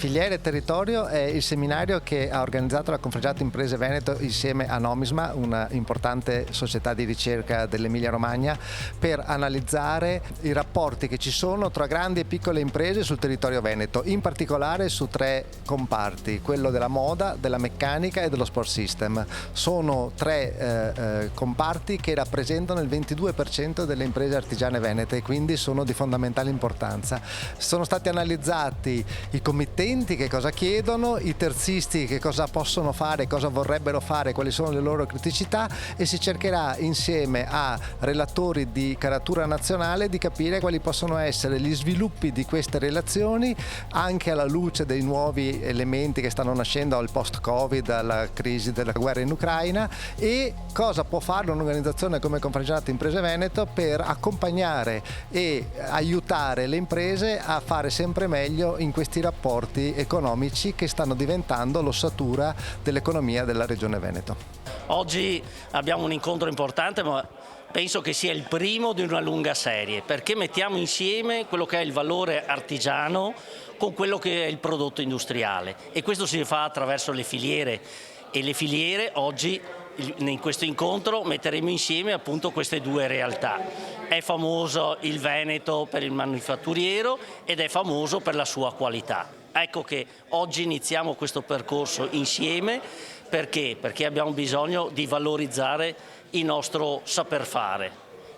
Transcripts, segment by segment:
Filiere e Territorio è il seminario che ha organizzato la Confregiato Imprese Veneto insieme a Nomisma, una importante società di ricerca dell'Emilia Romagna, per analizzare i rapporti che ci sono tra grandi e piccole imprese sul territorio veneto, in particolare su tre comparti: quello della moda, della meccanica e dello sport system. Sono tre comparti che rappresentano il 22% delle imprese artigiane venete e quindi sono di fondamentale importanza. Sono stati analizzati i committenti che cosa chiedono, i terzisti che cosa possono fare, cosa vorrebbero fare, quali sono le loro criticità, e si cercherà insieme a relatori di caratura nazionale di capire quali possono essere gli sviluppi di queste relazioni anche alla luce dei nuovi elementi che stanno nascendo al post-Covid, alla crisi della guerra in Ucraina, e cosa può fare un'organizzazione come Confregiato Imprese Veneto per accompagnare e aiutare le imprese a fare sempre meglio in questi rapporti economici che stanno diventando l'ossatura dell'economia della regione Veneto. Oggi abbiamo un incontro importante, ma penso che sia il primo di una lunga serie, perché mettiamo insieme quello che è il valore artigiano con quello che è il prodotto industriale, e questo si fa attraverso le filiere, e le filiere oggi in questo incontro metteremo insieme appunto queste due realtà. È famoso il Veneto per il manifatturiero ed è famoso per la sua qualità. Ecco che oggi iniziamo questo percorso insieme. Perché? Perché abbiamo bisogno di valorizzare il nostro saper fare,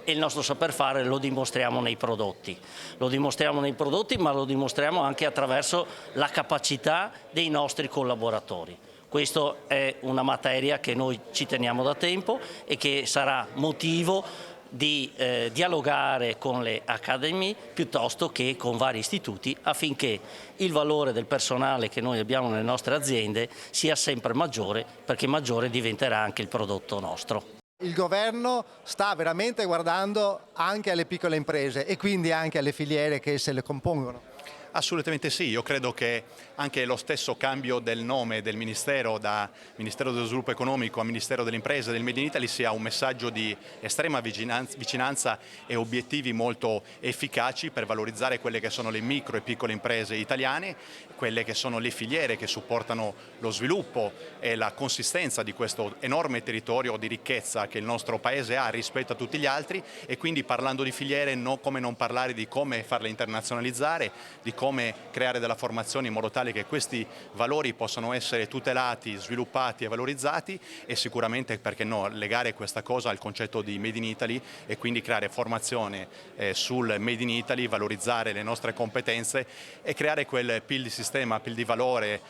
e il nostro saper fare lo dimostriamo nei prodotti. Lo dimostriamo nei prodotti, ma lo dimostriamo anche attraverso la capacità dei nostri collaboratori. Questa è una materia che noi ci teniamo da tempo e che sarà motivo di dialogare con le Academy piuttosto che con vari istituti, affinché il valore del personale che noi abbiamo nelle nostre aziende sia sempre maggiore, perché maggiore diventerà anche il prodotto nostro. Il governo sta veramente guardando anche alle piccole imprese e quindi anche alle filiere che se le compongono. Assolutamente sì, io credo che anche lo stesso cambio del nome del Ministero da Ministero dello Sviluppo Economico a Ministero delle Imprese del Made in Italy sia un messaggio di estrema vicinanza e obiettivi molto efficaci per valorizzare quelle che sono le micro e piccole imprese italiane, quelle che sono le filiere che supportano lo sviluppo e la consistenza di questo enorme territorio di ricchezza che il nostro Paese ha rispetto a tutti gli altri, e quindi parlando di filiere come non parlare di come farle internazionalizzare, di come creare della formazione in modo tale che questi valori possano essere tutelati, sviluppati e valorizzati, e sicuramente, perché no, legare questa cosa al concetto di Made in Italy e quindi creare formazione sul Made in Italy, valorizzare le nostre competenze e creare quel PIL di sistema, PIL di valore,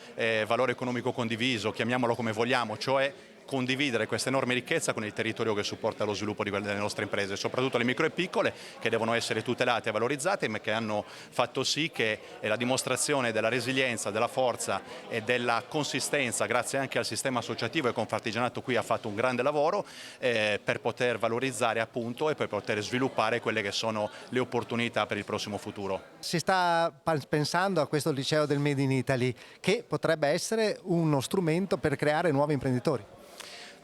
valore economico condiviso, chiamiamolo come vogliamo, cioè condividere questa enorme ricchezza con il territorio che supporta lo sviluppo delle nostre imprese, soprattutto le micro e piccole, che devono essere tutelate e valorizzate, ma che hanno fatto sì che la dimostrazione della resilienza, della forza e della consistenza, grazie anche al sistema associativo, e Confartigianato qui ha fatto un grande lavoro per poter valorizzare appunto e per poter sviluppare quelle che sono le opportunità per il prossimo futuro. Si sta pensando a questo liceo del Made in Italy, che potrebbe essere uno strumento per creare nuovi imprenditori.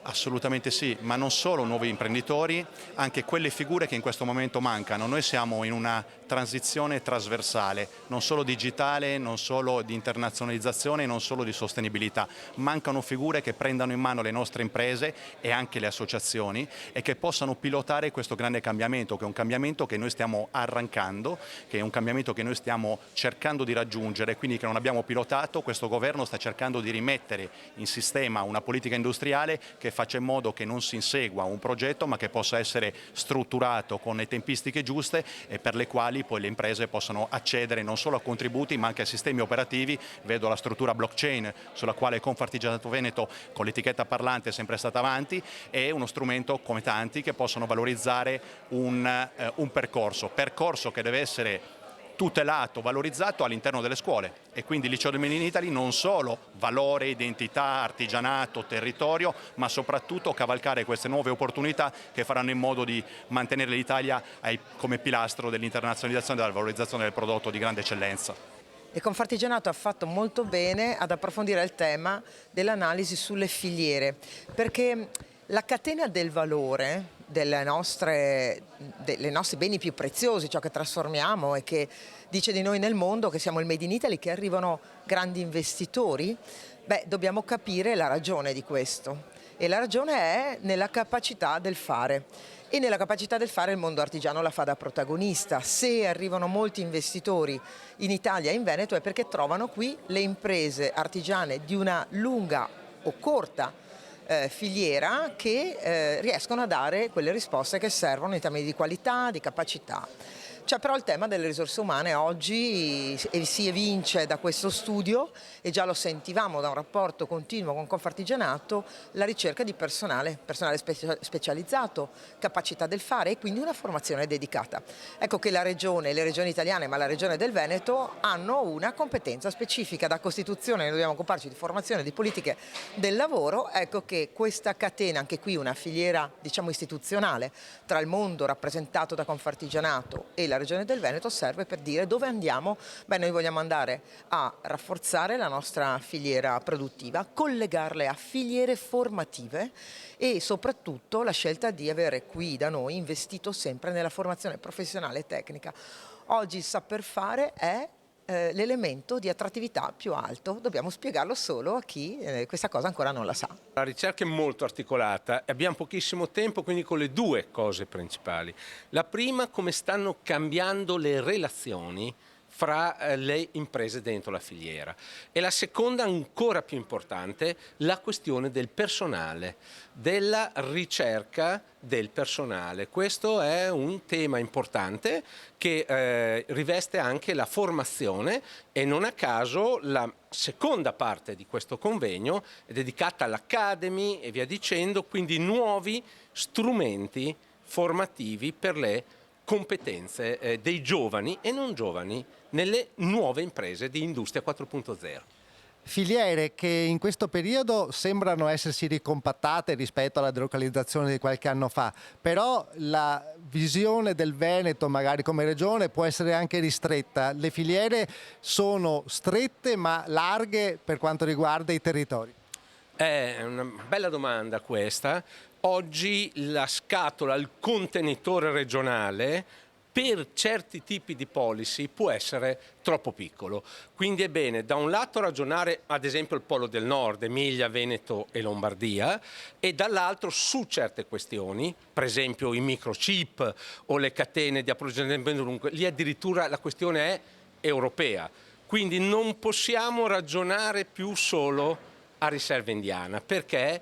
Assolutamente sì, ma non solo nuovi imprenditori, anche quelle figure che in questo momento mancano. Noi siamo in una transizione trasversale, non solo digitale, non solo di internazionalizzazione, non solo di sostenibilità. Mancano figure che prendano in mano le nostre imprese e anche le associazioni e che possano pilotare questo grande cambiamento, che è un cambiamento che noi stiamo arrancando, che è un cambiamento che noi stiamo cercando di raggiungere, quindi che non abbiamo pilotato. Questo governo sta cercando di rimettere in sistema una politica industriale che faccia in modo che non si insegua un progetto, ma che possa essere strutturato con le tempistiche giuste e per le quali poi le imprese possano accedere non solo a contributi ma anche a sistemi operativi. Vedo la struttura blockchain sulla quale Confartigianato Veneto con l'etichetta parlante è sempre stata avanti, è uno strumento come tanti che possono valorizzare un percorso che deve essere tutelato, valorizzato all'interno delle scuole, e quindi il liceo del Made in Italy non solo valore, identità, artigianato, territorio, ma soprattutto cavalcare queste nuove opportunità che faranno in modo di mantenere l'Italia come pilastro dell'internazionalizzazione e della valorizzazione del prodotto di grande eccellenza. E Confartigianato ha fatto molto bene ad approfondire il tema dell'analisi sulle filiere, perché la catena del valore dei nostri beni più preziosi, ciò che trasformiamo e che dice di noi nel mondo che siamo il Made in Italy, che arrivano grandi investitori, dobbiamo capire la ragione di questo. E la ragione è nella capacità del fare. E nella capacità del fare il mondo artigiano la fa da protagonista. Se arrivano molti investitori in Italia e in Veneto è perché trovano qui le imprese artigiane di una lunga o corta filiera che riescono a dare quelle risposte che servono in termini di qualità, di capacità. C'è però il tema delle risorse umane oggi e si evince da questo studio, e già lo sentivamo da un rapporto continuo con Confartigianato, la ricerca di personale specializzato, capacità del fare e quindi una formazione dedicata. Ecco che la regione, le regioni italiane, ma la regione del Veneto hanno una competenza specifica. Da Costituzione noi dobbiamo occuparci di formazione, di politiche del lavoro. Ecco che questa catena, anche qui una filiera diciamo istituzionale tra il mondo rappresentato da Confartigianato e la regione del Veneto, serve per dire dove andiamo. Noi vogliamo andare a rafforzare la nostra filiera produttiva, collegarle a filiere formative e soprattutto la scelta di avere qui da noi investito sempre nella formazione professionale e tecnica. Oggi il saper fare è l'elemento di attrattività più alto, dobbiamo spiegarlo solo a chi questa cosa ancora non la sa. La ricerca è molto articolata, abbiamo pochissimo tempo, quindi con le due cose principali. La prima, come stanno cambiando le relazioni fra le imprese dentro la filiera, e la seconda, ancora più importante, la questione del personale, della ricerca del personale. Questo è un tema importante che riveste anche la formazione, e non a caso la seconda parte di questo convegno è dedicata all'Academy e via dicendo, quindi nuovi strumenti formativi per le competenze dei giovani e non giovani nelle nuove imprese di Industria 4.0. Filiere che in questo periodo sembrano essersi ricompattate rispetto alla delocalizzazione di qualche anno fa, però la visione del Veneto magari come regione può essere anche ristretta. Le filiere sono strette ma larghe per quanto riguarda i territori. È una bella domanda questa. Oggi la scatola, il contenitore regionale per certi tipi di policy può essere troppo piccolo. Quindi è bene da un lato ragionare ad esempio il polo del nord, Emilia, Veneto e Lombardia, e dall'altro su certe questioni, per esempio i microchip o le catene di approvvigionamento, lì addirittura la questione è europea. Quindi non possiamo ragionare più solo a riserva indiana, perché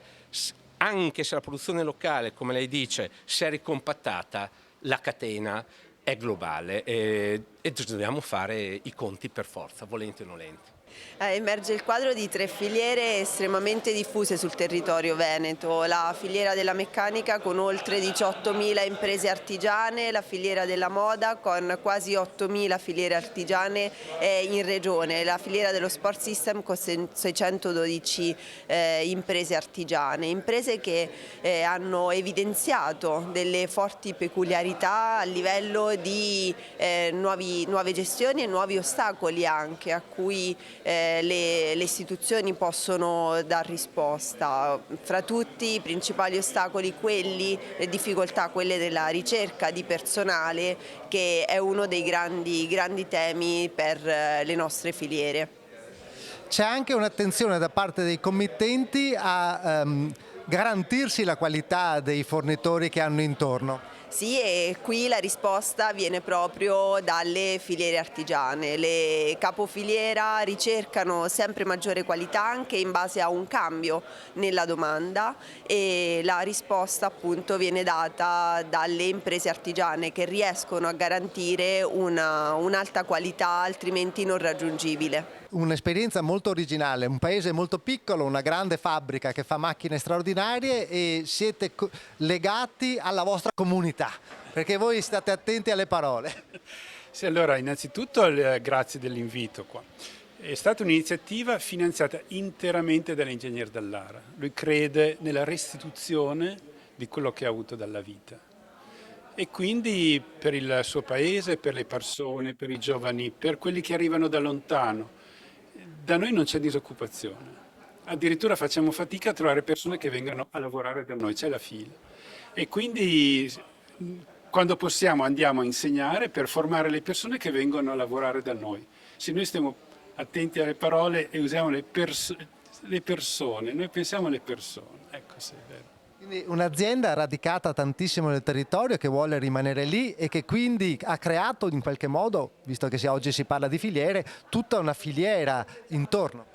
anche se la produzione locale, come lei dice, si è ricompattata, la catena è globale e dobbiamo fare i conti per forza, volenti o nolenti. Emerge il quadro di 3 filiere estremamente diffuse sul territorio veneto: la filiera della meccanica con oltre 18.000 imprese artigiane, la filiera della moda con quasi 8.000 filiere artigiane in regione, la filiera dello sport system con 612 imprese artigiane, imprese che hanno evidenziato delle forti peculiarità a livello di nuove gestioni e nuovi ostacoli anche a cui le istituzioni possono dar risposta. Fra tutti i principali ostacoli, le difficoltà, quelle della ricerca di personale, che è uno dei grandi temi per le nostre filiere. C'è anche un'attenzione da parte dei committenti a garantirsi la qualità dei fornitori che hanno intorno. Sì, e qui la risposta viene proprio dalle filiere artigiane. Le capofiliera ricercano sempre maggiore qualità anche in base a un cambio nella domanda, e la risposta appunto viene data dalle imprese artigiane che riescono a garantire un'alta qualità altrimenti non raggiungibile. Un'esperienza molto originale, un paese molto piccolo, una grande fabbrica che fa macchine straordinarie, e siete legati alla vostra comunità, perché voi state attenti alle parole. Sì, allora innanzitutto grazie dell'invito qua. È stata un'iniziativa finanziata interamente dall'ingegner Dallara. Lui crede nella restituzione di quello che ha avuto dalla vita. E quindi per il suo paese, per le persone, per i giovani, per quelli che arrivano da lontano, da noi non c'è disoccupazione, addirittura facciamo fatica a trovare persone che vengano a lavorare da noi, c'è la fila. E quindi Quando possiamo andiamo a insegnare per formare le persone che vengono a lavorare da noi. Se noi stiamo attenti alle parole e usiamo le persone, noi pensiamo alle persone, ecco se è vero. Quindi un'azienda radicata tantissimo nel territorio che vuole rimanere lì e che quindi ha creato in qualche modo, visto che oggi si parla di filiere, tutta una filiera intorno.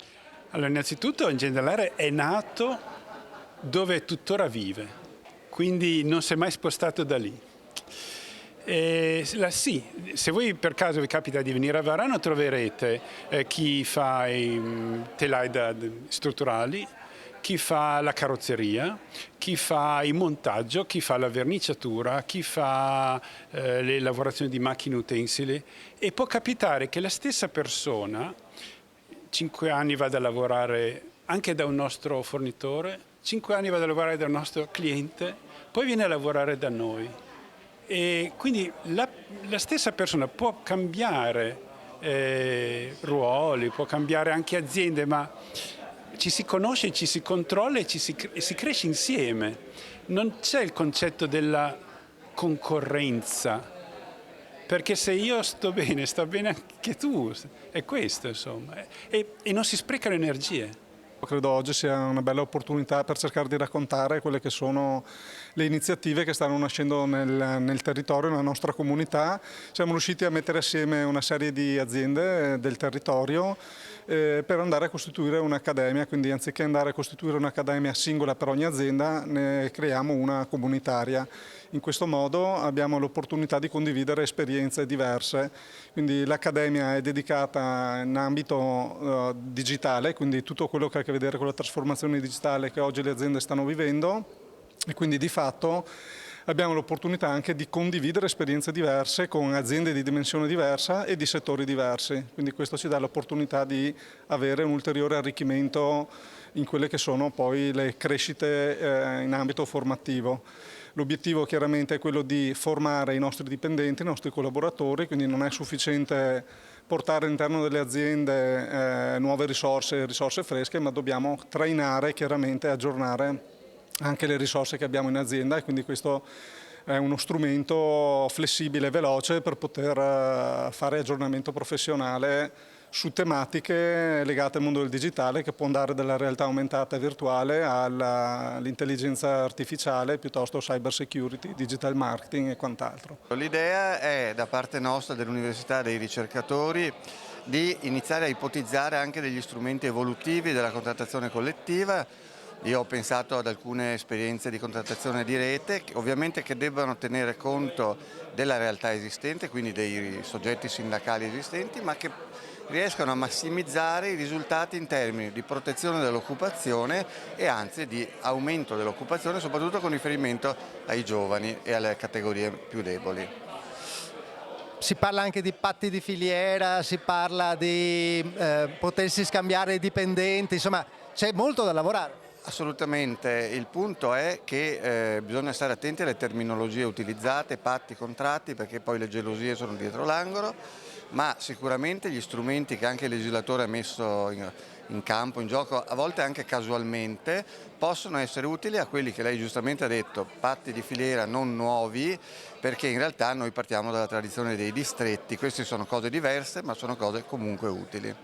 Allora, innanzitutto Ingegner dell'Aria è nato dove tuttora vive, quindi non si è mai spostato da lì. Sì, se voi per caso vi capita di venire a Varano troverete chi fa i telai strutturali, chi fa la carrozzeria, chi fa il montaggio, chi fa la verniciatura, chi fa le lavorazioni di macchine utensili, e può capitare che la stessa persona 5 anni vada a lavorare anche da un nostro fornitore, 5 anni vada a lavorare da un nostro cliente, poi viene a lavorare da noi. E quindi la stessa persona può cambiare ruoli, può cambiare anche aziende, ma ci si conosce, ci si controlla e si cresce insieme. Non c'è il concetto della concorrenza, perché se io sto bene, sta bene anche tu, è questo insomma, e non si sprecano energie. Credo oggi sia una bella opportunità per cercare di raccontare quelle che sono le iniziative che stanno nascendo nel territorio, nella nostra comunità. Siamo riusciti a mettere assieme una serie di aziende del territorio per andare a costituire un'accademia, quindi anziché andare a costituire un'accademia singola per ogni azienda, ne creiamo una comunitaria. In questo modo abbiamo l'opportunità di condividere esperienze diverse, quindi l'accademia è dedicata in ambito digitale, quindi tutto quello che ha a che vedere con la trasformazione digitale che oggi le aziende stanno vivendo, e quindi di fatto abbiamo l'opportunità anche di condividere esperienze diverse con aziende di dimensione diversa e di settori diversi, quindi questo ci dà l'opportunità di avere un ulteriore arricchimento in quelle che sono poi le crescite in ambito formativo. L'obiettivo chiaramente è quello di formare i nostri dipendenti, i nostri collaboratori, quindi non è sufficiente portare all'interno delle aziende nuove risorse fresche, ma dobbiamo trainare chiaramente e aggiornare anche le risorse che abbiamo in azienda, e quindi questo è uno strumento flessibile e veloce per poter fare aggiornamento professionale su tematiche legate al mondo del digitale, che può andare dalla realtà aumentata e virtuale all'intelligenza artificiale, piuttosto cyber security, digital marketing e quant'altro. L'idea è da parte nostra, dell'Università, dei ricercatori, di iniziare a ipotizzare anche degli strumenti evolutivi della contrattazione collettiva. Io ho pensato ad alcune esperienze di contrattazione di rete, ovviamente che debbano tenere conto della realtà esistente, quindi dei soggetti sindacali esistenti, ma che riescano a massimizzare i risultati in termini di protezione dell'occupazione e anzi di aumento dell'occupazione, soprattutto con riferimento ai giovani e alle categorie più deboli. Si parla anche di patti di filiera, si parla di potersi scambiare i dipendenti, insomma c'è molto da lavorare. Assolutamente, il punto è che bisogna stare attenti alle terminologie utilizzate, patti, contratti, perché poi le gelosie sono dietro l'angolo, ma sicuramente gli strumenti che anche il legislatore ha messo in campo, in gioco, a volte anche casualmente, possono essere utili a quelli che lei giustamente ha detto, patti di filiera non nuovi, perché in realtà noi partiamo dalla tradizione dei distretti, queste sono cose diverse ma sono cose comunque utili.